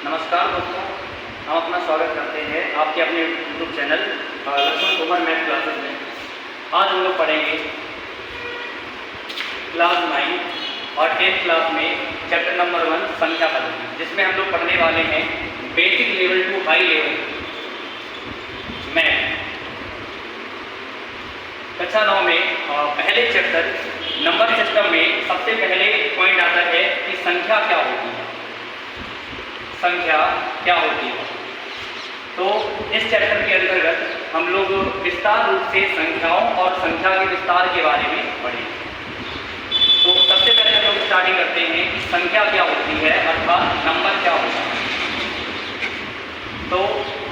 नमस्कार दोस्तों, हम अपना स्वागत करते हैं आपके अपने YouTube channel Laxman Kumar math classes में। आज हम लोग पढ़ेंगे क्लास 9 और 10th क्लास में चैप्टर नंबर 1 संख्या पद्धति, जिसमें हम लोग पढ़ने वाले हैं basic level to high level math. कक्षा 9 में पहले चैप्टर नंबर सिस्टम में सबसे पहले पॉइंट आता है कि संख्या क्या होती है। संख्या क्या होती है, तो इस चैप्टर के अंतर्गत हम लोग विस्तार रूप से संख्याओं और संख्या के विस्तार के बारे में पढ़ेंगे। तो सबसे पहले हम लोग स्टार्टिंग करते हैं कि संख्या क्या होती है, अर्थात नंबर क्या होता है। तो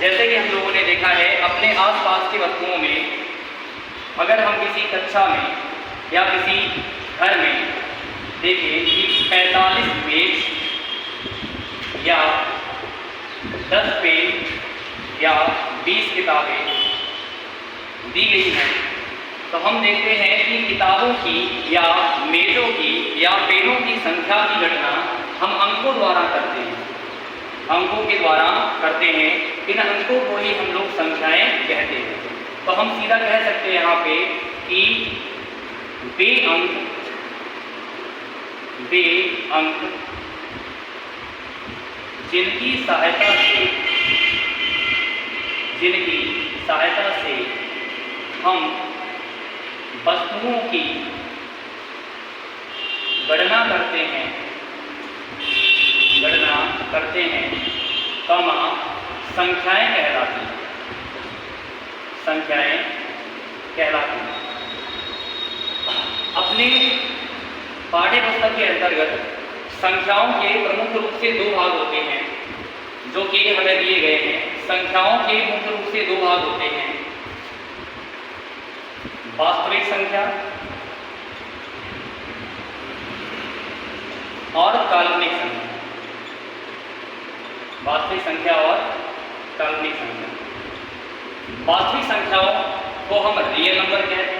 जैसे कि हम लोगों ने देखा है अपने आसपास की वस्तुओं में, अगर हम किसी कक्षा में या किसी घर में देखें कि 45 पेज या 10 पेज या 20 किताबें दी गई हैं, तो हम देखते हैं कि किताबों की या मेजों की या पेनों की संख्या की गणना हम अंकों द्वारा करते हैं, अंकों के द्वारा करते हैं। इन अंकों को ही हम लोग संख्याएं कहते हैं। तो हम सीधा कह सकते हैं यहाँ पे कि वे अंक जिनकी सहायता से हम वस्तुओं की गणना करते हैं, कमा संख्याएं कहलाती हैं। अपने पाठ्य पुस्तक के अंतर्गत संख्याओं के प्रमुख रूप से 2 भाग होते हैं, जो कि हमें दिए गए हैं। संख्याओं के मुख्य रूप से 2 भाग होते हैं, वास्तविक संख्या और काल्पनिक संख्या। वास्तविक संख्या और काल्पनिक संख्या। वास्तविक संख्याओं को हम रियल नंबर कहते हैं,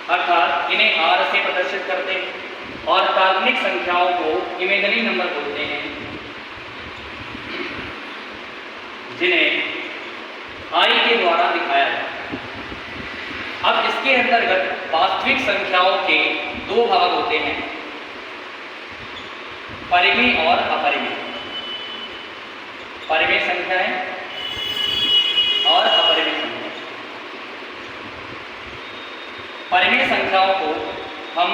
अर्थात इन्हें R से प्रदर्शित करते हैं, और काल्पनिक संख्याओं को इमेजिनरी नंबर बोलते हैं, जिन्हें I के द्वारा दिखाया जाता है। अब इसके अंतर्गत वास्तविक संख्याओं के 2 भाग होते हैं, परिमेय और अपरिमेय। परिमेय संख्याएं और अपरिमेय संख्याएं। परिमेय संख्याओं को हम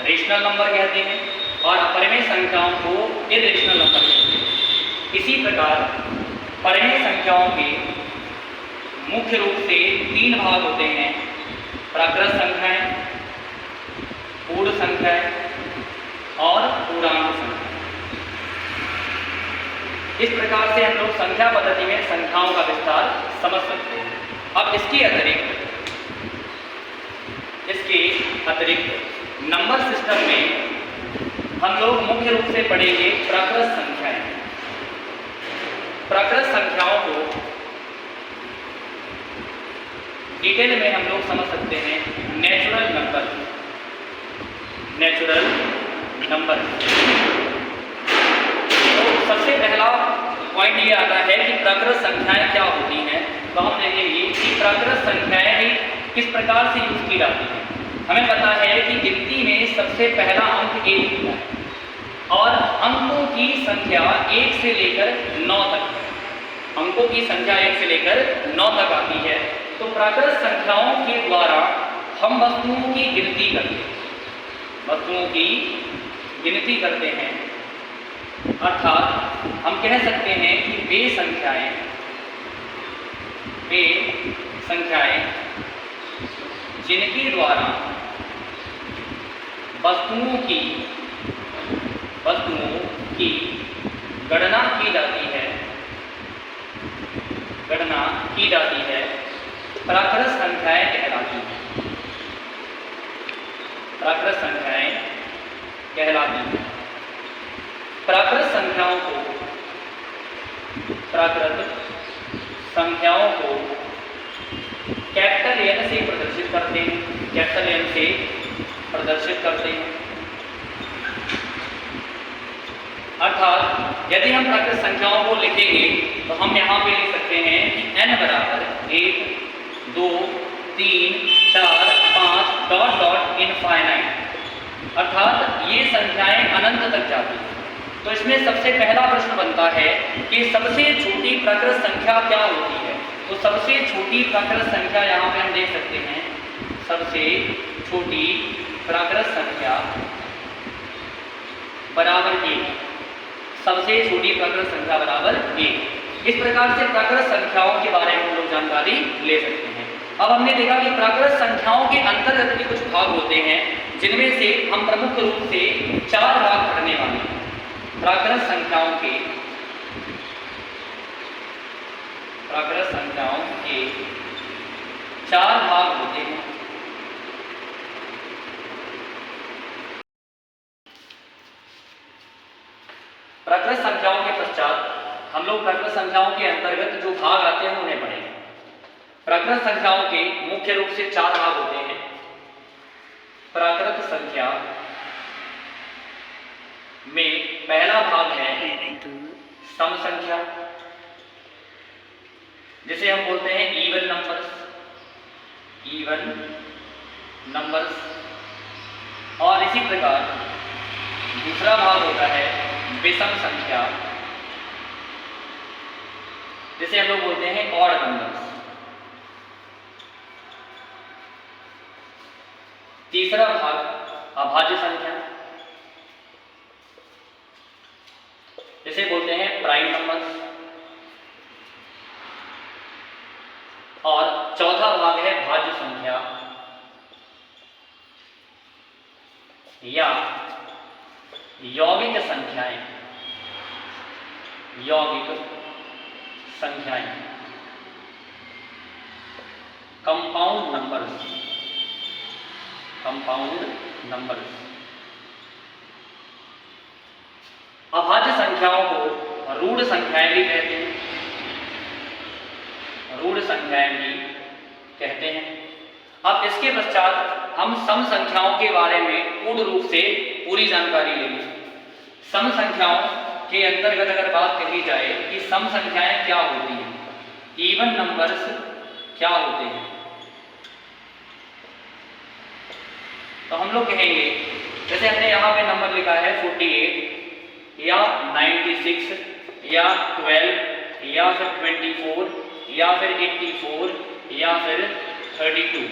रेशनल नंबर कहते हैं और अपरिमेय संख्याओं को इरेशनल नंबर कहते हैं। इसी प्रकार परिमेय संख्याओं के मुख्य रूप से 3 भाग होते हैं, प्राकृत संख्याएं, पूर्ण संख्याएं और पूर्णांक संख्याएं। इस प्रकार से हम लोग संख्या पद्धति में संख्याओं का विस्तार समझ सकते हैं। अब इसके अतिरिक्त नंबर सिस्टम में हम लोग मुख्य रूप से पढ़ेंगे प्राकृत संख्याएं। प्राकृत संख्याओं को डिटेल में हम लोग समझ सकते हैं नेचुरल नंबर। तो सबसे पहला पॉइंट ये आता है कि प्राकृत संख्याएं क्या होती हैं। तो हम देखेंगे कि प्राकृत संख्याएं भी किस प्रकार से यूज की जाती हैं। हमें पता है कि गिनती में सबसे पहला अंक 1 होता है और अंकों की संख्या 1 से लेकर 9 तक है। अंकों की संख्या 1 से लेकर 9 तक आती है। तो प्राकृत संख्याओं के द्वारा हम वस्तुओं की गिनती करते हैं, अर्थात हम कह सकते हैं कि वे संख्याएं जिनके द्वारा वस्तुओं की गणना की जाती है, प्राकृत संख्याएं कहलाती हैं। प्राकृत संख्याओं को कैपिटल N से प्रदर्शित करते हैं, यदि हम प्राकृत संख्याओं को लिखेंगे तो हम यहाँ पे लिख सकते हैं कि n बराबर 1 2 3 4 5 डॉट डॉट इनफाइनाइट, अर्थात ये संख्याएं अनंत तक जाती हैं। तो इसमें सबसे पहला प्रश्न बनता है कि सबसे छोटी प्राकृत संख्या क्या होती है। तो सबसे छोटी प्राकृत संख्या यहाँ पे हम देख सकते हैं, सबसे छोटी प्राकृत संख्या बराबर 1, सबसे छोटी प्राकृत संख्या बराबर 1। इस प्रकार से प्राकृत संख्याओं के बारे में हम लोग जानकारी ले सकते हैं। अब हमने देखा कि प्राकृत संख्याओं के अंतर्गत भी कुछ भाग होते हैं, जिनमें से हम प्रमुख रूप से 4 भाग पढ़ने वाले हैं। प्राकृत संख्याओं के 4 भाग होते हैं। प्राकृत संख्याओं के पश्चात हम लोग प्राकृत संख्याओं के अंतर्गत जो भाग आते हैं उन्हें पढ़ेंगे। प्राकृत संख्याओं के मुख्य रूप से 4 भाग होते हैं। प्राकृत संख्या में पहला भाग है सम संख्या, जिसे हम बोलते हैं इवन नंबर्स। और इसी प्रकार दूसरा भाग होता है विषम संख्या, जिसे हम लोग बोलते हैं ऑड नंबर्स। तीसरा भाग अभाज्य संख्या, जिसे बोलते हैं प्राइम नंबर्स। और चौथा भाग है भाज्य संख्या या यौगिक संख्याएं। Compound numbers. अभाज्य संख्याओं को रूढ़ संख्याएं भी कहते हैं। अब इसके पश्चात हम सम संख्याओं के बारे में पूर्ण रूप से पूरी जानकारी लेंगे। सम संख्याओं के अंतर्गत अगर बात कही जाए कि सम संख्याएं क्या होती हैं, इवन नंबर्स क्या होते हैं, तो हम लोग कहेंगे, जैसे हमने यहाँ पे नंबर लिखा है 48 या 96 या 12 या फिर 24 या फिर 84 या फिर 32।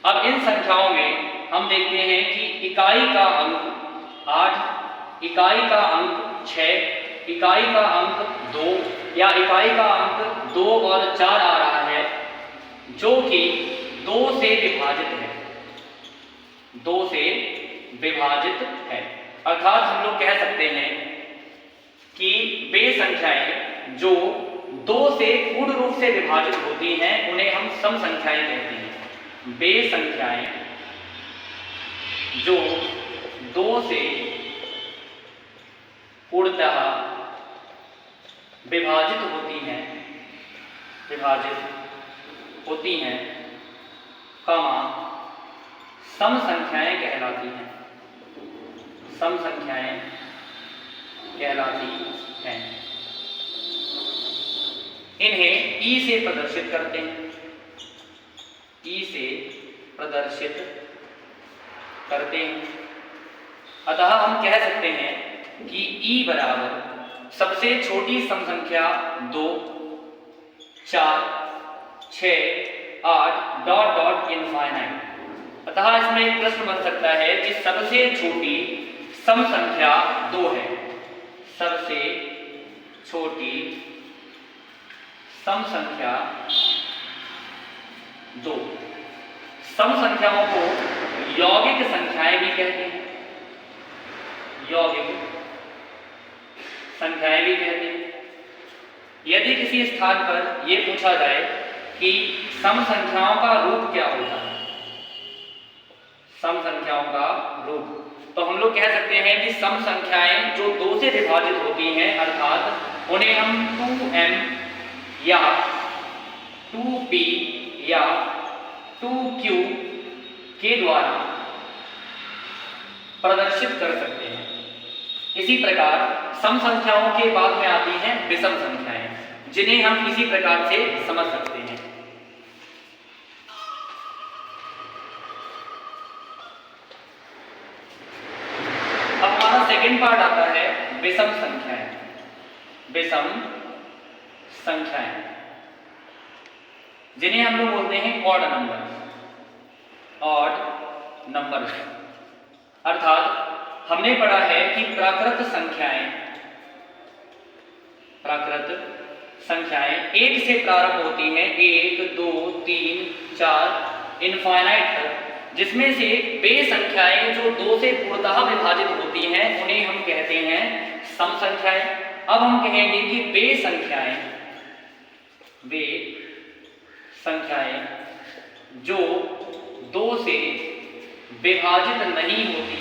अब इन संख्याओं में हम देखते हैं कि इकाई का अंक 8, इकाई का अंक 6, इकाई का अंक 2 या इकाई का अंक 2 और 4 आ रहा है, जो कि 2 से विभाजित है। अर्थात हम लोग कह सकते हैं कि वे संख्याएं जो 2 से पूर्ण रूप से विभाजित होती हैं उन्हें हम सम संख्याएं कहते हैं। वे संख्याएं जो 2 से पूर्णतः विभाजित होती हैं, सम संख्याएं कहलाती हैं। इन्हें ई से प्रदर्शित करते हैं। अतः हम कह सकते हैं कि ई बराबर सबसे छोटी सम संख्या 2, 4, 6, 8 डॉट डॉट इनफाइनाइट। अतः इसमें एक प्रश्न बन सकता है कि सबसे छोटी सम संख्या 2 है। सबसे छोटी सम संख्या 2। सम संख्याओं को यौगिक संख्याएं भी कहते हैं। यदि किसी स्थान पर यह पूछा जाए कि सम संख्याओं का रूप क्या होता है, तो हम लोग कह सकते हैं कि सम संख्याएं जो 2 से विभाजित होती हैं, अर्थात उन्हें हम 2m या 2p या 2q के द्वारा प्रदर्शित कर सकते हैं। इसी प्रकार सम संख्याओं के बाद में आती हैं विषम संख्याएं, जिन्हें हम इसी प्रकार से समझ सकते हैं। अब हमारा सेकंड पार्ट आता है विषम संख्याएं। विषम संख्याएं जिन्हें हम लोग बोलते हैं ऑड नंबर। ऑड नंबर अर्थात हमने पढ़ा है कि प्राकृत संख्याएं एक से प्रारंभ होती हैं, 1 2 3 4 इनफाइनाइट तक, जिसमें से वे संख्याएं जो 2 से पूर्णतः विभाजित होती हैं उन्हें हम कहते हैं सम संख्याएं। अब हम कहेंगे कि वे संख्याएं जो 2 से विभाजित नहीं होती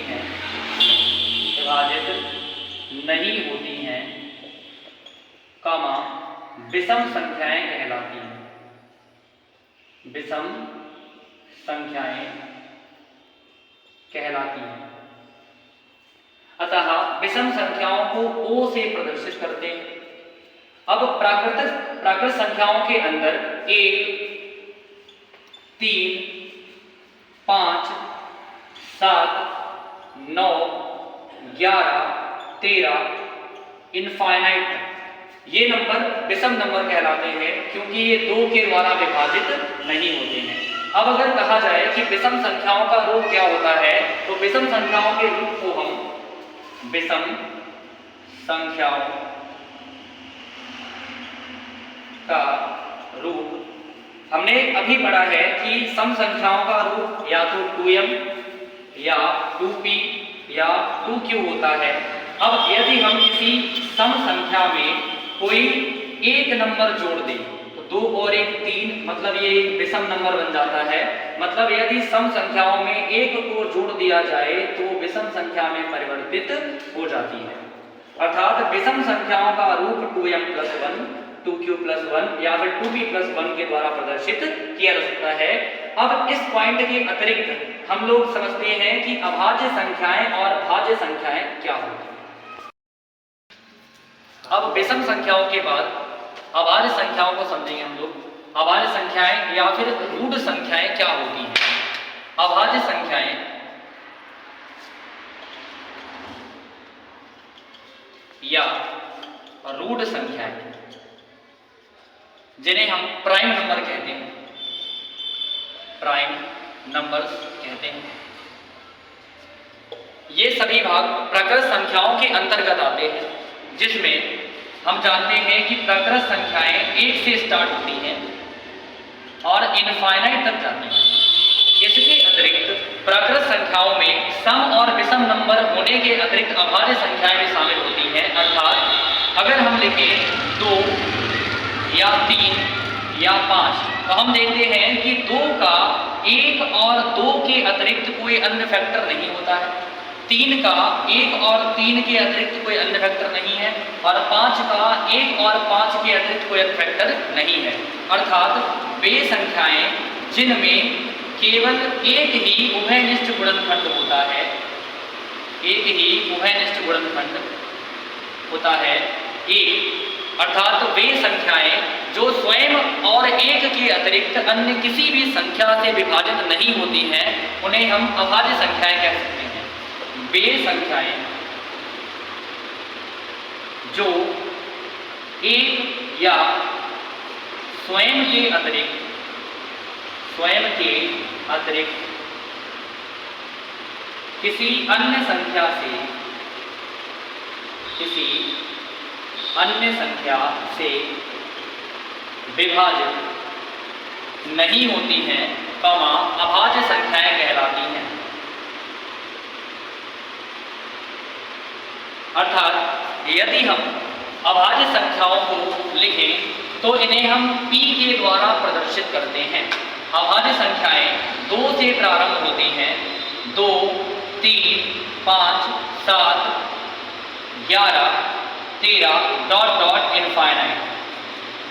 हैं, कामा विषम संख्याएं कहलाती हैं। विषम संख्याएं कहलाती हैं। अतः विषम संख्याओं को ओ से प्रदर्शित करते हैं। अब प्राकृत संख्याओं के अंदर 1 3 5 7 9 11 13 इनफाइनाइट ये नंबर विषम नंबर कहलाते हैं, क्योंकि ये 2 के द्वारा विभाजित नहीं होते हैं। अब अगर कहा जाए कि विषम संख्याओं का रूप क्या होता है, तो विषम संख्याओं के रूप को हम विषम संख्याओं का रूप हमने अभी पढ़ा है कि सम संख्याओं का रूप या तो 2m या 2p या 2q होता है। अब यदि हम किसी सम संख्या में कोई एक नंबर जोड़ दें तो 2 और 1 3, मतलब ये एक विषम नंबर बन जाता है। मतलब यदि सम संख्याओं में एक को जोड़ दिया जाए तो विषम संख्या में परिवर्तित हो जाती है। अर्थात विषम संख्याओं का रूप 2m+1 2q+1 या फिर 2p+1 के द्वारा प्रदर्शित किया जा सकता है। अब इस पॉइंट के अतिरिक्त हम लोग समझते हैं कि अभाज्य संख्याएं और भाज्य संख्याएं क्या होती हैं। अब विषम संख्याओं के बाद अभाज्य संख्याओं को समझेंगे हम लोग। अभाज्य संख्याएं या फिर रूढ़ संख्याएं क्या होती हैं। अभाज्य संख्याएं या रूढ़ संख्याएं, जिन्हें हम प्राइम नंबर कहते हैं, प्राइम नंबर्स कहते हैं, ये सभी भाग प्राकृत संख्याओं के अंतर्गत आते हैं, जिसमें हम जानते हैं कि प्राकृत संख्याएं 1 से स्टार्ट होती हैं और इनफाइनाइट तक जाती हैं। इसके अतिरिक्त प्राकृत संख्याओं में सम और विषम नंबर होने के अतिरिक्त अभाज्य संख्याएं भी शामिल होती हैं। अर्थात अगर हम लिखें 2 या 3 या 5, तो हम देखते हैं कि 2 का 1 और 2 के अतिरिक्त कोई अन्य फैक्टर नहीं होता है, 3 का 1 और 3 के अतिरिक्त कोई अन्य फैक्टर नहीं है, और 5 का 1 और 5 के अतिरिक्त कोई अन्य फैक्टर नहीं है। अर्थात वे संख्याएं जिनमें केवल एक ही उभयनिष्ठ गुणनखंड होता है, एक ही उभयनिष्ठ गुणनखंड होता है 1। अर्थात वे संख्याएं जो स्वयं और 1 के अतिरिक्त अन्य किसी भी संख्या से विभाजित नहीं होती हैं, उन्हें हम अभाज्य संख्याएं कह सकते हैं। वे संख्याएं जो 1 या स्वयं के अतिरिक्त किसी अन्य संख्या से विभाजित नहीं होती हैं, अभाज्य संख्याएं कहलाती हैं। अर्थात यदि हम अभाज्य संख्याओं को लिखें तो इन्हें हम p के द्वारा प्रदर्शित करते हैं। अभाज्य संख्याएं 2 से प्रारंभ होती हैं, 2 3 5 7 11 13 ... इनफाइनाइट।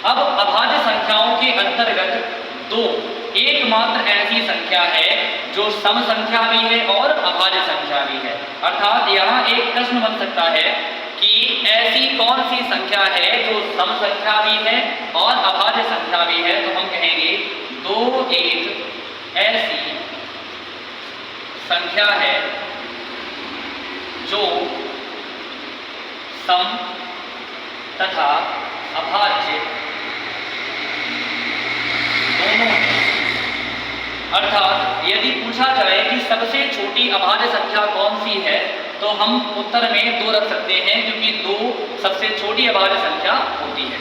अब अभाज्य संख्याओं के अंतर्गत 2 एकमात्र ऐसी संख्या है जो सम संख्या भी है और अभाज्य संख्या भी है। अर्थात यहाँ एक प्रश्न बन सकता है कि ऐसी कौन सी संख्या है जो सम संख्या भी है और अभाज्य संख्या भी है। तो हम कहेंगे 2 एक ऐसी संख्या है जो सम तथा अभाज्य दोनों है। अर्थात यदि पूछा जाए कि सबसे छोटी अभाज्य संख्या कौन सी है तो हम उत्तर में 2 रख सकते हैं, क्योंकि 2 सबसे छोटी अभाज्य संख्या होती है।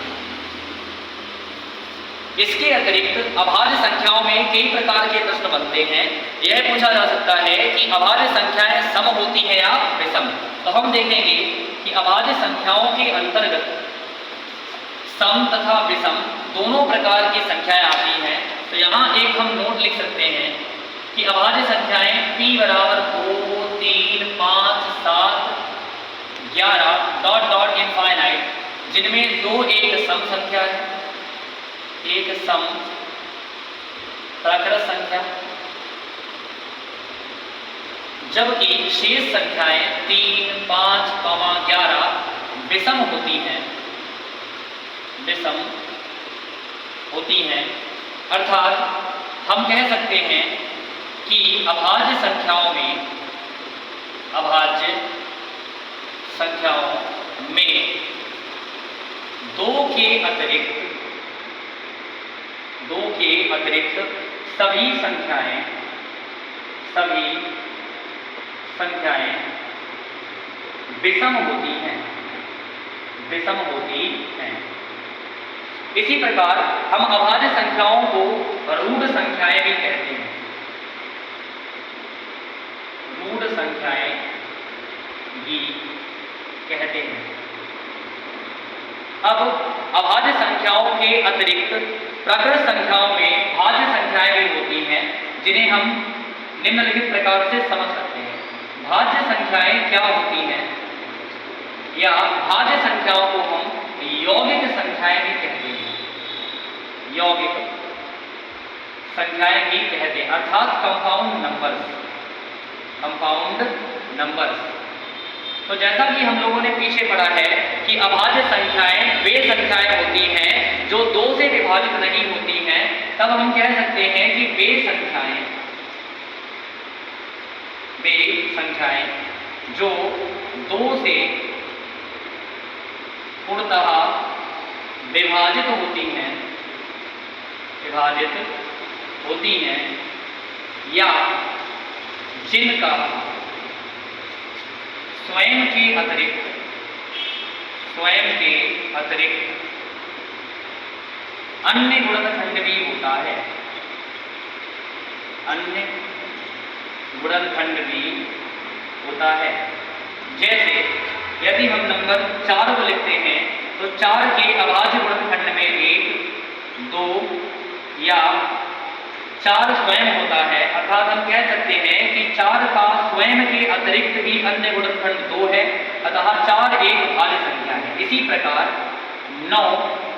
इसके अतिरिक्त अभाज्य संख्याओं में कई प्रकार के प्रश्न बनते हैं। यह पूछा जा सकता है कि अभाज्य संख्याएं सम होती है या विषम। तो हम देखेंगे कि अभाज्य संख्याओं के अंतर्गत सम तथा विषम दोनों प्रकार की संख्याएं आती हैं। तो यहाँ एक हम नोट लिख सकते हैं कि अभाज्य संख्याएं p बराबर 2, 3, 5, 7, 11 डॉट डॉट इनफाइनाइट, जिनमें 2 एक सम संख्या है, एक सम प्राकृत संख्या, जबकि शेष संख्याएं 3, 5, 11 विषम होती हैं, विषम होती हैं। अर्थात हम कह सकते हैं कि अभाज्य संख्याओं में 2 के अतिरिक्त सभी संख्याएं विषम होती हैं। इसी प्रकार हम अभाज्य संख्याओं को रूढ़ संख्याएं भी कहते हैं। रूढ़ संख्याएं भी कहते हैं। अब अभाज्य संख्याओं के अतिरिक्त प्राकृत संख्याओं में भाज्य संख्याएं भी होती हैं, जिन्हें हम निम्नलिखित प्रकार से समझ सकते हैं। भाज्य संख्याएं क्या होती हैं, या भाज्य संख्याओं को हम यौगिक संख्याएं भी कहते हैं। यौगिक संख्याएं भी कहते हैं, अर्थात कंपाउंड नंबर्स। तो जैसा कि हम लोगों ने पीछे पढ़ा है कि अभाज्य संख्याएं वे संख्याएं होती हैं जो 2 से विभाजित नहीं होती हैं, तब हम कह सकते हैं कि वे संख्याएं जो 2 से पूर्णतः विभाजित होती हैं, या जिनका स्वयं के अतिरिक्त अन्य गुणनखंड भी होता है। जैसे यदि हम नंबर 4 को लिखते हैं तो 4 के अभाज्य गुणनखंड में 1, 2 या 4 स्वयं होता है। अर्थात हम कह सकते हैं कि 4 का स्वयं के अतिरिक्त भी अन्य गुणनखंड 2 है, अतः 4 एक भाज्य संख्या है। इसी प्रकार 9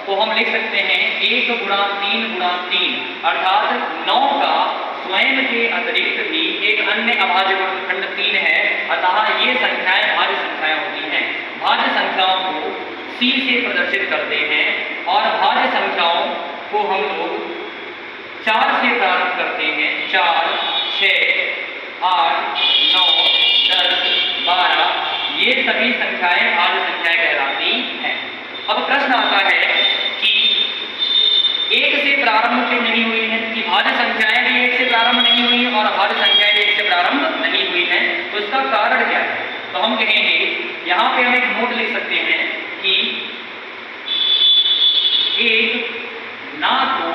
को हम लिख सकते हैं 1 गुणा 3 गुणा 3, अर्थात 9 का स्वयं के अतिरिक्त भी एक अन्य अभाज्य गुणनखंड 3 है, अतः ये संख्याएं भाज्य संख्याएं होती हैं। भाज्य संख्याओं को C से प्रदर्शित करते हैं और भाज्य संख्याओं को हम लोग 4 से प्रारंभ करते हैं। 4, 6, 8, 9, 10, 12 ये सभी संख्याएं भाज्य संख्याएं कहलाती हैं। अब प्रश्न आता है कि 1 से प्रारंभ क्यों नहीं हुई है, कि भाज्य संख्याएं भी 1 से प्रारंभ नहीं हुई और अभाज्य संख्याएं भी 1 से प्रारंभ नहीं हुई हैं, तो इसका कारण क्या है। तो हम कहेंगे, यहाँ पे हम एक नोट लिख सकते हैं कि एक ना तो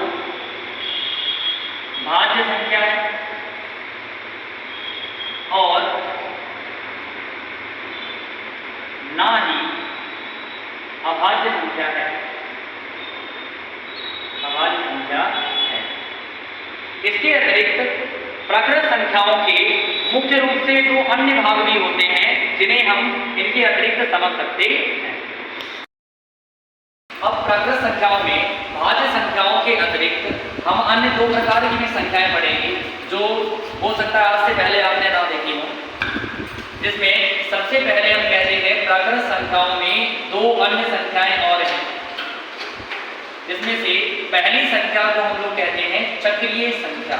भाज्य संख्या है और ना ही अभाज्य संख्या है। इसके अतिरिक्त प्राकृत संख्याओं के मुख्य रूप से 2 अन्य भाग भी होते हैं, जिन्हें हम इनके अतिरिक्त समझ सकते हैं। अब प्राकृत संख्याओं में भाज्य संख्याओं के अतिरिक्त हम अन्य दो प्रकार की भी संख्याएं पढ़ेंगे जो हो सकता है आज से पहले आपने ना देखी हो, जिसमें सबसे पहले हम कहते हैं प्राकृत संख्याओं में दो अन्य संख्याएं और हैं, जिसमें से पहली संख्या को हम लोग कहते हैं चक्रीय संख्या,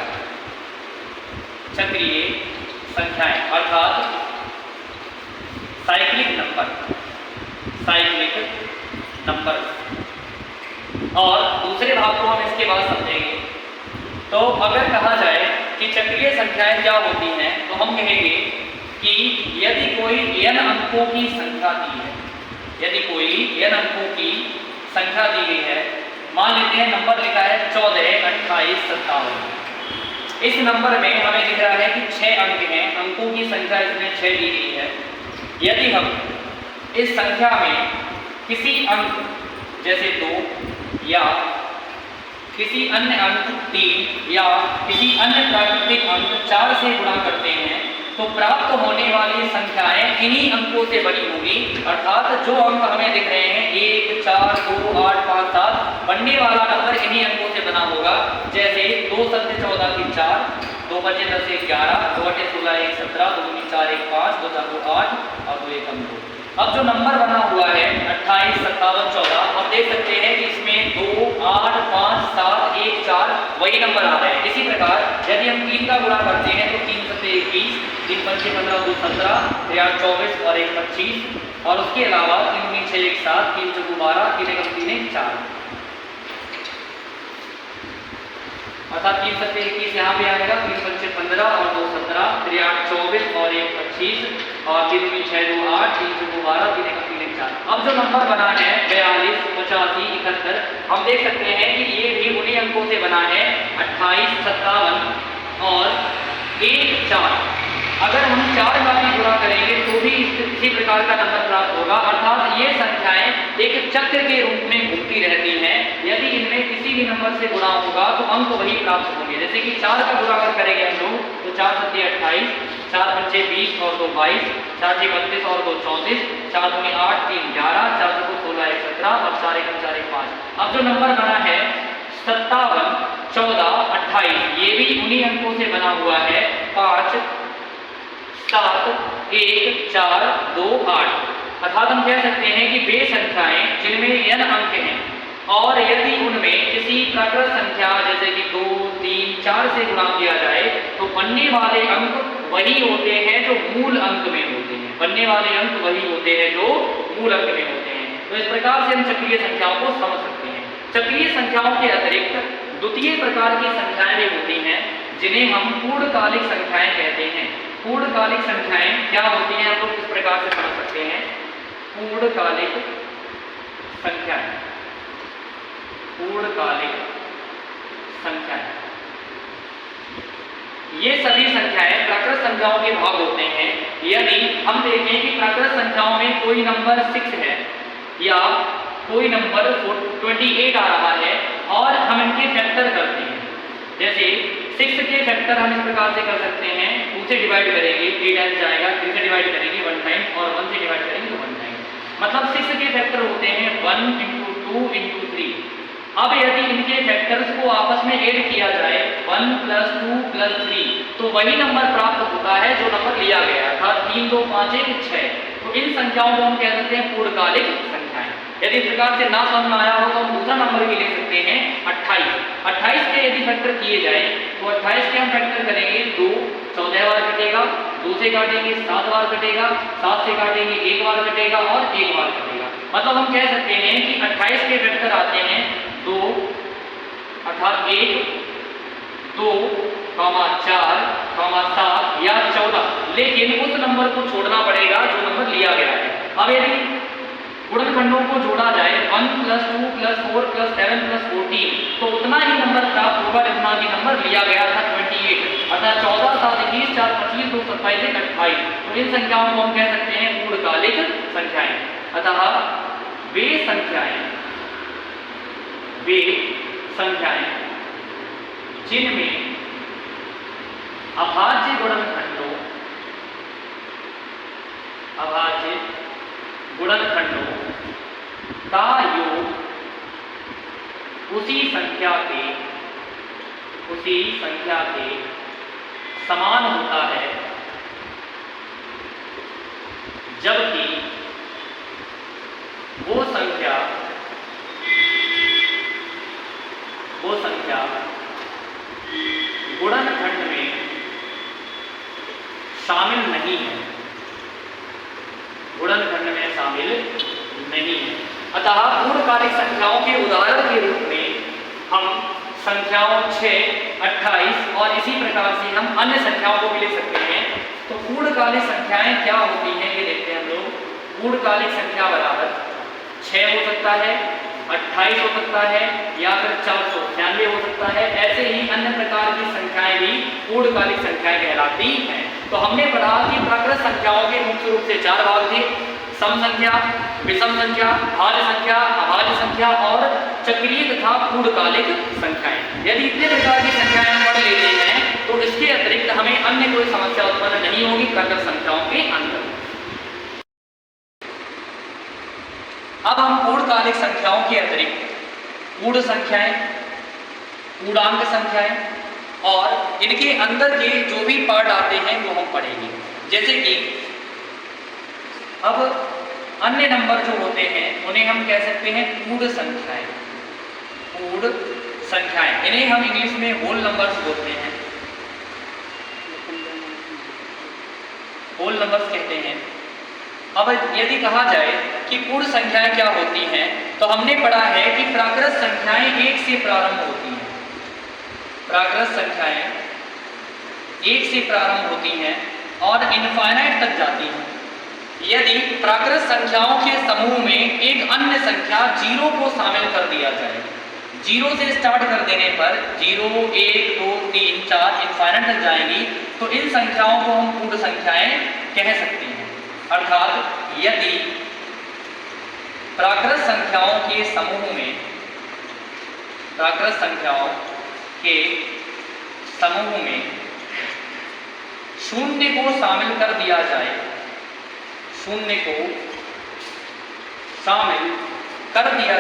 चक्रीय संख्याएं अर्थात साइक्लिक नंबर, साइक्लिक नंबर। और दूसरे भाग को हम इसके बाद समझेंगे। तो अगर कहा जाए कि चक्रीय संख्याएं क्या होती हैं तो हम कहेंगे कि यदि कोई n अंकों की संख्या दी है, यदि कोई n अंकों की संख्या दी गई है, मान लेते हैं नंबर लिखा है 14, 28, 57। इस नंबर में हमें दिख रहा है कि 6 अंक हैं, अंकों की संख्या इसमें 6 दी गई है। यदि हम इस संख्या में किसी अंक जैसे 2 या किसी अन्य अंक 3 या किसी अन्य प्राकृतिक अंक 4 से गुणा करते हैं तो प्राप्त होने वाली संख्याएं इन्हीं अंकों से बनी होगी। अर्थात जो अंक हमें दिख रहे हैं 1, 4, 2, 8, 5, 7, बनने वाला नंबर इन्हीं अंकों से बना होगा। जैसे 2 7 14 की 4, 2 5 10 11, 2 8 16 1 17, 2 2 4 1 5, 2 4 2 8 और 2 1 2। अब जो नंबर बना हुआ है 28, 57, 14, हम देख सकते हैं कि इसमें 2, 8, 5, 7, 1, 4 वही नंबर आ रहे हैं। इसी प्रकार यदि हम 3 का गुणा करते हैं तो 3 7 21, 3 5 15, 2 17, 3 8 24 और 1 25 और उसके अलावा 3 3 6 1 7, 3 4 12, 3 1 3 1 4, अर्थात 3 7 21 यहाँ पे आएगा, 3 5 15 और 2 17, 3 8 24 और 1 25 और 3 3 6 2 8, 3 4 12, 3 1 3 1 4। अब जो नंबर बना है 42, 85, 71, हम देख सकते हैं कि ये भी उन्हीं अंकों से बना है 28, 57 और 1 4। अगर हम 4 का भी गुणा करेंगे तो भी इसी प्रकार का नंबर प्राप्त होगा। अर्थात ये संख्याएं एक चक्र के रूप में घूमती रहती हैं। यदि इनमें किसी भी नंबर से गुणा होगा तो अंक वही प्राप्त होंगे। जैसे कि 4 का गुणा अगर करेंगे हम लोग तो 4 7 28, 4 5 20 और 2 22, 4 6 32 और 2 34, 4 2 8 3 11, 4 2 16 1 17 और 4 1 4 1 5। अब जो नंबर बना है 57, 14, 28, ये भी उन्हीं अंकों से बना हुआ है 5 7 1 4 2 8। अर्थात हम कह सकते हैं कि वे संख्याएं जिनमें n अंक हैं और यदि उनमें किसी प्राकृत संख्या जैसे कि 2 3 4 से गुणा किया जाए तो बनने वाले अंक वही होते हैं जो मूल अंक में होते हैं, बनने वाले अंक वही होते हैं जो मूल अंक में होते हैं। तो इस प्रकार से हम चक्रीय संख्याओं को समझ सकते हैं। चक्रीय संख्याओं के अतिरिक्त द्वितीय प्रकार की संख्याएं भी होती हैं जिन्हें हम पूर्णकालिक संख्याएं कहते हैं। पूर्णकालिक संख्याएं क्या होती हैं हम लोग इस प्रकार से समझ सकते हैं। पूर्णकालिक संख्याएं, पूर्णकालिक संख्याएं, ये सभी संख्याएं प्राकृत संख्याओं के भाग होते हैं। यदि हम देखें कि प्राकृत संख्याओं में कोई नंबर 6 है या कोई नंबर 28 आ रहा है और हम इनके फैक्टर करते हैं, जैसे 6 के फैक्टर हम इस प्रकार से कर सकते हैं, 2 से डिवाइड करेंगे 3 टाइम्स जाएगा, 3 से डिवाइड करेंगे 1 टाइम और 1 से डिवाइड करेंगे तो 1 टाइम। मतलब 6 के फैक्टर होते हैं 1 × 2 × 3। अब यदि इनके फैक्टर्स को आपस में ऐड किया जाए 1 + 2 + 3 तो वही नंबर प्राप्त होता है जो नंबर लिया गया था, 3 2 5 1 6। तो इन संख्याओं को हम कह सकते हैं पूर्णकालिक संख्याएं। यदि इस प्रकार से ना समझ में आया हो तो हम दूसरा नंबर भी ले सकते हैं 28। 28 के यदि फैक्टर किए जाए तो 28 के हम फैक्टर करेंगे 2 14 बार कटेगा, 2 से काटेंगे 7 बार कटेगा, 7 से काटेंगे 1 बार कटेगा और 1 बार कटेगा। मतलब हम कह सकते हैं कि 28 के फैक्टर आते हैं 2 अर्थात 1 2 4 7 या 14, लेकिन उस नंबर को छोड़ना पड़ेगा जो नंबर लिया गया है। अब यदि गुणनखंडों को जोड़ा जाए 1 + 2 + 4 + 7 + 14 तो उतना ही नंबर प्राप्त होगा जितना कि नंबर लिया गया था 28। अर्थात 14 7 21 4 25 2 27 28। तो इन संख्याओं को हम कह सकते हैं पूर्णकालिक संख्याएं। अतः वे संख्याएं जिनमें अभाज्य गुणनखंडों का योग उसी संख्या के उसी संख्या के समान होता है, जबकि वो संख्या गुणनखंड में शामिल नहीं है, गुणनखंड में शामिल नहीं है। अतः पूर्णकालिक संख्याओं के उदाहरण के रूप में हम संख्याओं 6, 28 और इसी प्रकार से हम अन्य संख्याओं को भी लिख सकते हैं। तो पूर्णकालिक संख्याएं क्या होती हैं ये देखते हैं हम लोग। पूर्णकालिक संख्या बराबर 6 हो सकता है, 28 हो सकता है या फिर 496 हो सकता है। ऐसे ही अन्य प्रकार की संख्याएं भी पूर्णकालिक संख्याएं कहलाती हैं। तो हमने पढ़ा कि प्राकृत संख्याओं के मुख्य रूप से 4 भाग थे, सम संख्या, विषम संख्या, भाज्य संख्या, अभाज्य संख्या और चक्रीय तथा पूर्णकालिक संख्याएं। यदि इतने प्रकार की संख्याएं हम पढ़ लेते हैं तो इसके अतिरिक्त हमें अन्य कोई समस्या उत्पन्न नहीं होगी प्राकृत संख्याओं के अंदर। अब हम पूर्णकालिक संख्याओं के अतिरिक्त पूर्ण संख्याएं, पूर्णांक संख्याएं और इनके अंदर के जो भी पार्ट आते हैं वो हम पढ़ेंगे। जैसे कि अब अन्य नंबर जो होते हैं उन्हें हम कह सकते हैं पूर्ण संख्याएं। पूर्ण संख्याएं इन्हें हम इंग्लिश में होल नंबर्स बोलते हैं, होल नंबर्स कहते हैं। अब यदि कहा जाए कि पूर्ण संख्याएं क्या होती हैं तो हमने पढ़ा है कि प्राकृत संख्याएं 1 से प्रारंभ होती हैं। प्राकृत संख्याएं 1 से प्रारंभ होती हैं और इनफाइनाइट तक जाती हैं। यदि प्राकृत संख्याओं के समूह में एक अन्य संख्या 0 को शामिल कर दिया जाए, 0 से स्टार्ट कर देने पर 0, 1, 2, 3, 4 इनफाइनाइट तक जाएंगी, तो इन संख्याओं को हम पूर्ण संख्याएं कह सकते हैं। अर्थात यदि प्राकृत संख्याओं के समूह में, प्राकृत संख्याओं के समूह में 0 को शामिल कर दिया जाए, 0 को शामिल कर दिया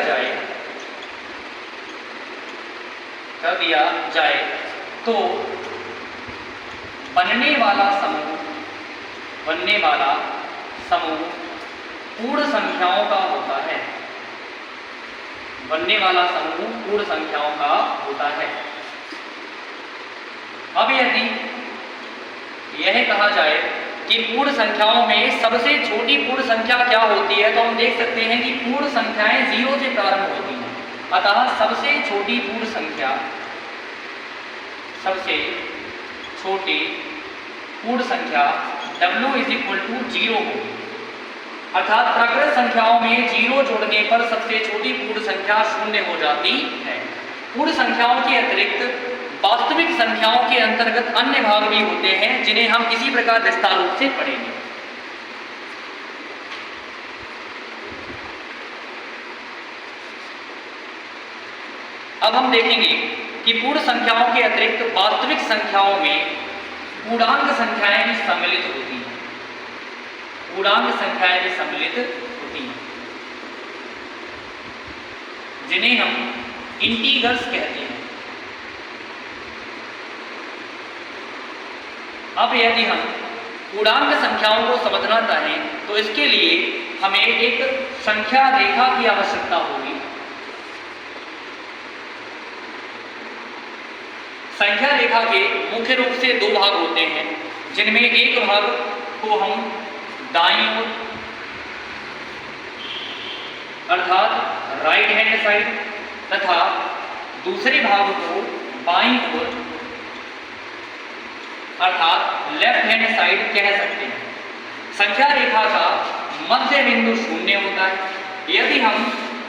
जाए तो बनने वाला समूह पूर्ण संख्याओं का होता है। बनने वाला समूह पूर्ण संख्याओं का होता है। अब यदि यह कहा जाए कि पूर्ण संख्याओं में सबसे छोटी पूर्ण संख्या क्या होती है, तो हम देख सकते हैं कि पूर्ण संख्याएं 0 से प्रारंभ होती हैं। अतः सबसे छोटी पूर्ण संख्या, सबसे छोटी पूर्ण संख्या W = 0 होगी। अर्थात प्राकृत संख्याओं में 0 जोड़ने पर सबसे छोटी पूर्ण संख्या 0 हो जाती है। पूर्ण संख्याओं के अतिरिक्त वास्तविक संख्याओं के अंतर्गत अन्य भाग भी होते हैं जिन्हें हम इसी प्रकार विस्तार रूप से पढ़ेंगे। अब हम देखेंगे कि पूर्ण संख्याओं के अतिरिक्त वास्तविक संख्याओं में पूर्णांक संख्याएं भी सम्मिलित होती हैं। पूर्णांक संख्याएं भी सम्मिलित होती हैं जिन्हें हम इंटीग्रल्स कहते हैं। अब यदि हम पूर्णांक संख्याओं को समझना चाहें तो इसके लिए हमें एक संख्या रेखा की आवश्यकता होगी। संख्या रेखा के मुख्य रूप से 2 भाग होते हैं, जिनमें एक भाग को हम दाईं ओर अर्थात राइट हैंड साइड तथा दूसरे भाग को बाईं ओर अर्थात लेफ्ट हैंड साइड कह सकते हैं। संख्या रेखा का मध्य बिंदु 0 होता है। यदि हम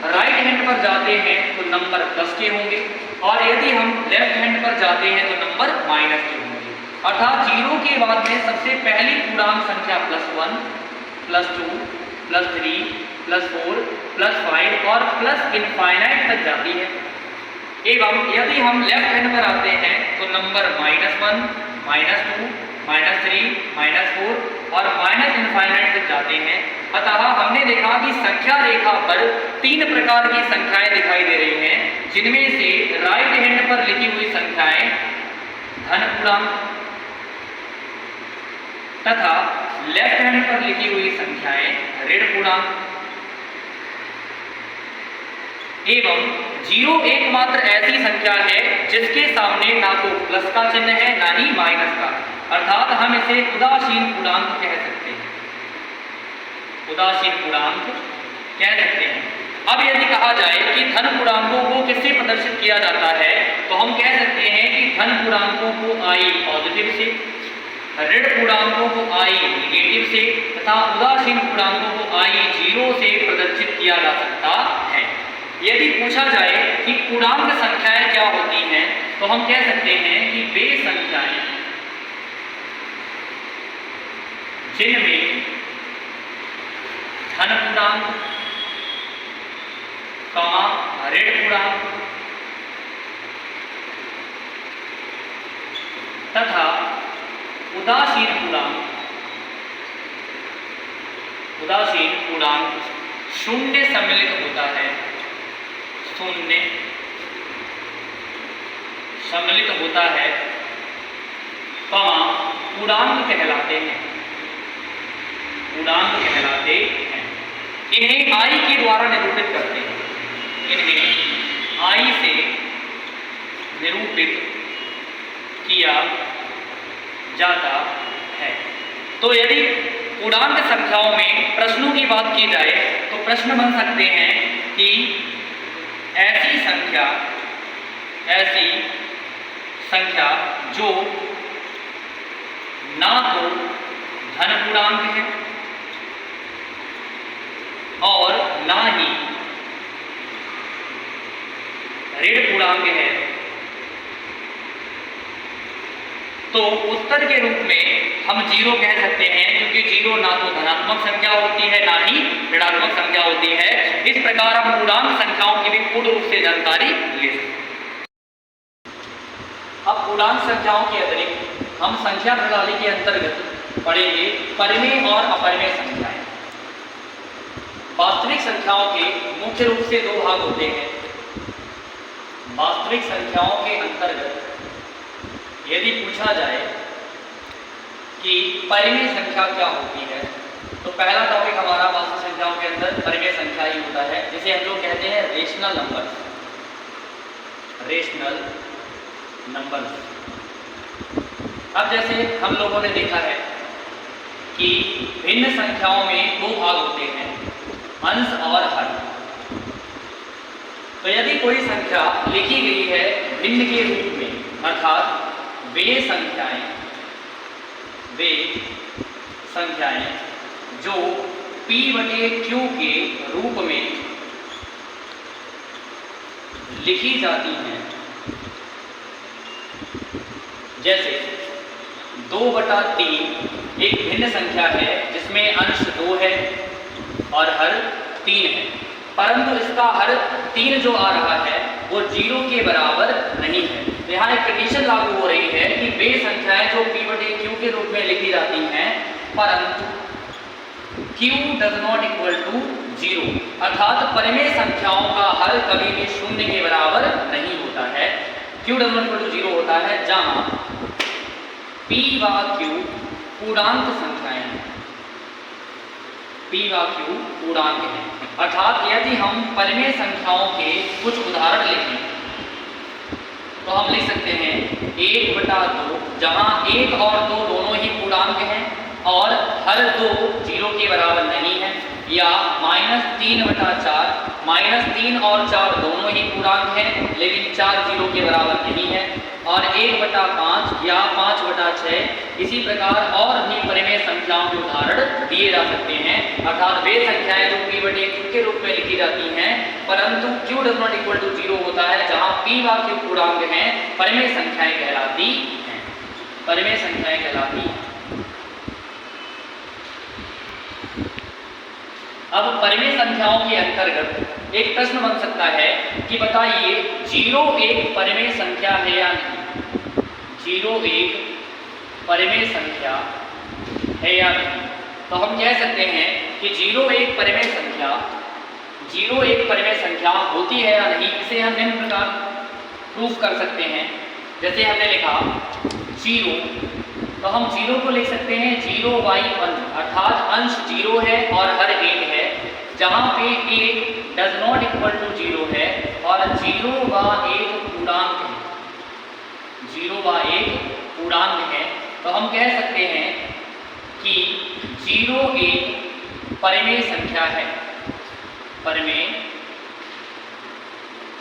राइट हैंड पर जाते हैं तो नंबर प्लस के होंगे और यदि हम लेफ्ट हैंड पर जाते हैं तो नंबर माइनस के होंगे। अर्थात 0 के बाद में सबसे पहली पूर्णांक संख्या +1, +2, +3, +4, +5 और प्लस इनफाइनाइट तक जाती है। एवं यदि हम लेफ्ट हैंड पर आते हैं तो नंबर -1, -2, -3, -4 और माइनस इनफाइनाइट तक जाते हैं। अतः हमने देखा कि संख्या रेखा पर 3 प्रकार की संख्याएं दिखाई दे रही हैं, जिनमें से राइट हैंड पर लिखी हुई संख्याएं धन पूर्णांक तथा लेफ्ट हैंड पर लिखी हुई संख्याएं ऋण पूर्णांक एवं 0 एकमात्र ऐसी संख्या है जिसके सामने ना तो प्लस का चिन्ह है ना ही माइनस का, अर्थात हम इसे उदासीन पूर्णांक कह सकते हैं। उदासीन पूर्णांक कह सकते हैं। अब यदि कहा जाए कि धन पूर्णांकों को किससे प्रदर्शित किया जाता है, तो हम कह सकते हैं कि धन पूर्णांकों को I पॉजिटिव से, ऋण पूर्णांकों को I नेगेटिव से तथा उदासीन पूर्णांकों को I 0 से प्रदर्शित किया जा सकता है। यदि पूछा जाए कि पूर्णांक संख्याएं क्या होती हैं, तो हम कह सकते हैं कि वे संख्याएं जिनमें धन पूर्णांक, ऋण पूर्णांक तथा उदासीन पूर्णांक शून्य सम्मिलित होता है, शून्य सम्मिलित होता है, पूर्णांक कहलाते हैं। पूर्णांक कहलाते हैं। इन्हें I के द्वारा निरूपित करते हैं। इन्हें I से निरूपित किया जाता है। तो यदि पूर्णांक संख्याओं में प्रश्नों की बात की जाए तो प्रश्न बन सकते हैं कि ऐसी संख्या जो ना तो धन पूर्णांक है और ना ही ऋण पूर्णांक है, तो उत्तर के रूप में हम 0 कह सकते हैं, क्योंकि 0 ना तो धनात्मक संख्या होती है ना ही ऋणात्मक संख्या होती है। इस प्रकार हम पूर्णांक संख्याओं की भी पूर्ण रूप से जानकारी ले सकते हैं। अब पूर्णांक संख्याओं के अतिरिक्त हम संख्या प्रणाली के अंतर्गत पढ़ेंगे परिमेय और अपरिमेय संख्याएं। वास्तविक संख्याओं के मुख्य रूप से 2 भाग होते हैं। वास्तविक संख्याओं के अंतर्गत यदि पूछा जाए कि परिमेय संख्या क्या होती है, तो पहला टॉपिक हमारा वास्तविक संख्याओं के अंदर परिमेय संख्या ही होता है, जिसे हम लोग कहते हैं रेशनल नंबर। Rational number. अब जैसे हम लोगों ने देखा है कि भिन्न संख्याओं में 2 भाग होते हैं, अंश और हर। तो यदि कोई संख्या लिखी गई है भिन्न के रूप में, अर्थात वे संख्याएं जो P/Q के रूप में लिखी जाती हैं, जैसे 2/3 एक भिन्न संख्या है जिसमें अंश 2 है और हर 3 है, परंतु इसका हर 3 जो आ रहा है वो 0 के बराबर नहीं है। तो यहाँ एक कंडीशन लागू हो रही है कि वे संख्याएं जो P/Q के रूप में लिखी जाती हैं, परंतु Q does not equal to 0, अर्थात परिमेय संख्याओं का हर कभी भी 0 के बराबर नहीं होता है। Q does not equal to 0 होता है जहां P व Q पूर्णांक संख्याएं हैं। P व Q पूर्णांक हैं। अर्थात यदि हम परिमेय संख्याओं के कुछ उदाहरण लिखें तो हम लिख सकते हैं 1/2, जहां 1 और 2 दोनों ही पूर्णांक हैं और हर 2 0 के बराबर नहीं है, या -3/4, -3 और 4 दोनों ही पूर्णांक हैं लेकिन 4 0 के बराबर नहीं है, और 1/5 या 5/6। इसी प्रकार और भी परिमेय संख्याओं के उदाहरण दिए जा सकते हैं। अर्थात वे संख्याएं जो P/Q के रूप में लिखी जाती हैं, परंतु Q does not equal to 0 होता है, जहां P व Q पूर्णांक हैं, परिमेय संख्याएं कहलाती हैं। परिमेय संख्याएं कहलाती हैं। अब परिमेय संख्याओं के अंतर्गत एक प्रश्न बन सकता है कि बताइए 0 एक परिमेय संख्या है या नहीं। 0 एक परिमेय संख्या है या नहीं। तो हम कह सकते हैं कि 0 एक परिमेय संख्या, 0 एक परिमेय संख्या होती है या नहीं, इसे हम निम्न प्रकार प्रूफ कर सकते हैं। जैसे हमने लिखा 0, तो हम 0 को लिख सकते हैं 0/1, अर्थात अंश 0 है और हर 1 है, जहाँ पे 1 डज नॉट इक्वल टू 0 है और 0/1 पूर्णांक है, 0/1 पूर्णांक है। तो हम कह सकते हैं कि 0 एक परिमेय संख्या है, परिमेय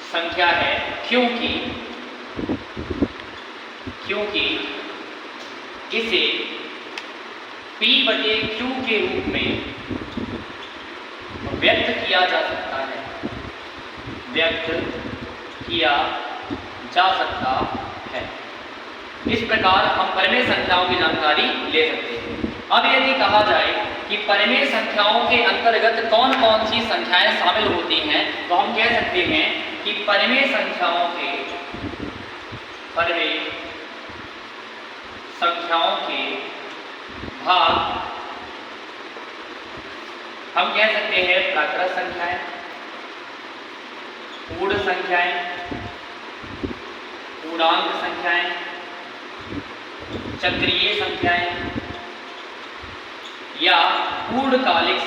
संख्या है, क्योंकि इसे P/Q के रूप में व्यक्त किया जा सकता है, व्यक्त किया जा सकता है। इस प्रकार हम परिमेय संख्याओं की जानकारी ले सकते हैं। अब यदि कहा जाए कि परिमेय संख्याओं के अंतर्गत कौन कौन सी संख्याएं शामिल होती हैं, तो हम कह सकते हैं कि परिमेय संख्याओं के भाग हम कह सकते हैं प्राकृत संख्याएं, पूर्ण संख्याएं, पूर्णांक संख्याएं, चक्रीय संख्याएं या पूर्णकालिक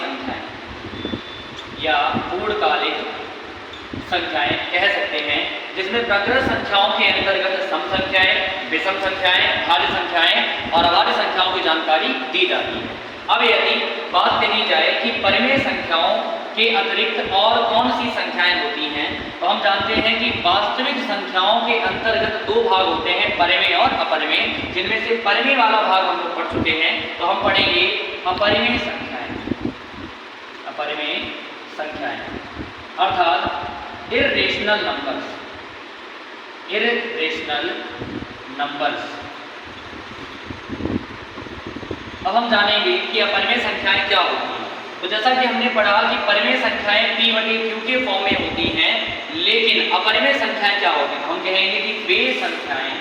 संख्याएं, कह सकते हैं, जिसमें प्राकृत संख्याओं के अंतर्गत सम संख्याएं, विषम संख्याएं, भाज्य संख्याएं और अभाज्य संख्याओं की जानकारी दी जाती है। अब यदि बात कही जाए कि परिमेय संख्याओं के अतिरिक्त और कौन सी संख्याएं होती हैं, तो हम जानते हैं कि वास्तविक संख्याओं के अंतर्गत 2 भाग होते हैं, परिमेय और अपरिमेय, जिनमें से परिमेय वाला भाग हम लोग पढ़ चुके हैं। तो हम पढ़ेंगे अपरिमेय संख्याएं, अर्थात इर्रेशनल नंबर्स। अब हम जानेंगे कि अपरिमेय संख्याएं क्या होती हैं। तो जैसा कि हमने पढ़ा कि परिमेय संख्याएं P/Q के फॉर्म में होती हैं, लेकिन अपरिमेय संख्याएं क्या होती हैं? हम कहेंगे कि वे संख्याएं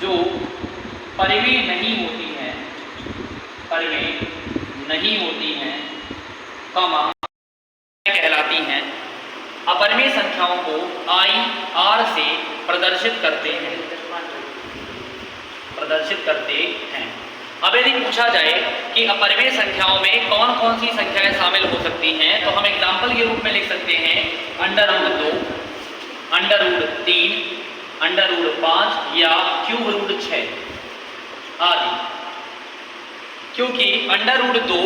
जो परिमेय नहीं होती हैं, कॉमा कहलाती हैं। अपरिमेय संख्याओं को I/R से प्रदर्शित करते हैं। अब यदि पूछा जाए कि अपरिमेय संख्याओं में कौन कौन सी संख्याएं शामिल हो सकती हैं, तो हम एग्जाम्पल के रूप में लिख सकते हैं √2, √3, √5 या √6 आदि। क्योंकि √2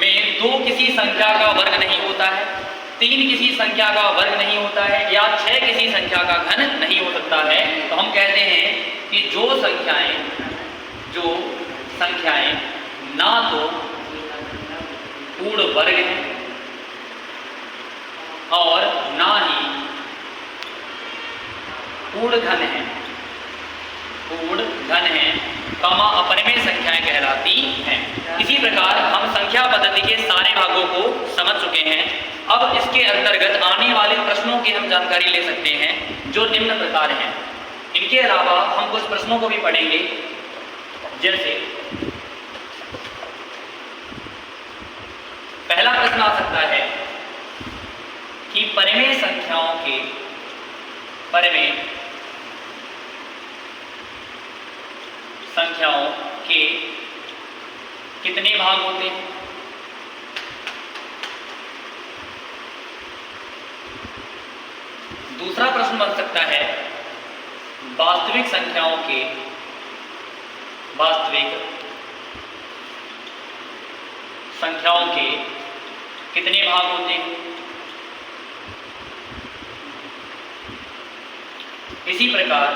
में 2 किसी संख्या का वर्ग नहीं होता है, 3 किसी संख्या का वर्ग नहीं होता है या 6 किसी संख्या का घन नहीं हो सकता है। तो हम कहते हैं कि जो संख्याएं ना तो पूर्ण वर्ग हैं और ना ही पूर्ण घन है, कॉमा अपरिमेय संख्याएं कहलाती हैं। इसी प्रकार हम संख्या पद्धति के सारे भागों को समझ चुके हैं। अब इसके अंतर्गत आने वाले प्रश्नों की हम जानकारी ले सकते हैं, जो निम्न प्रकार हैं। इनके अलावा हम कुछ प्रश्नों को भी पढ़ेंगे, जैसे पहला प्रश्न आ सकता है कि परिमेय संख्याओं के कितने भाग होते हैं? दूसरा प्रश्न बन सकता है वास्तविक संख्याओं के कितने भाग होते हैं? इसी प्रकार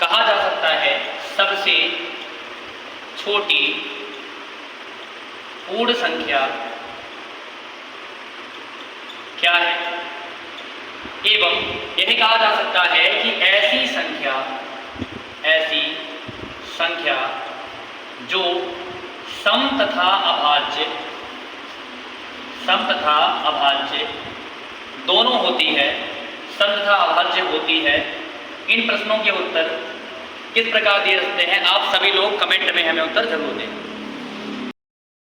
कहा जा सकता है सबसे छोटी पूर्ण संख्या क्या है, एवं यह कहा जा सकता है कि ऐसी संख्या जो सम तथा अभाज्य दोनों होती है, सम तथा अभाज्य होती है। इन प्रश्नों के उत्तर किस प्रकार दिए जा सकते हैं, आप सभी लोग कमेंट में हमें उत्तर जरूर दें।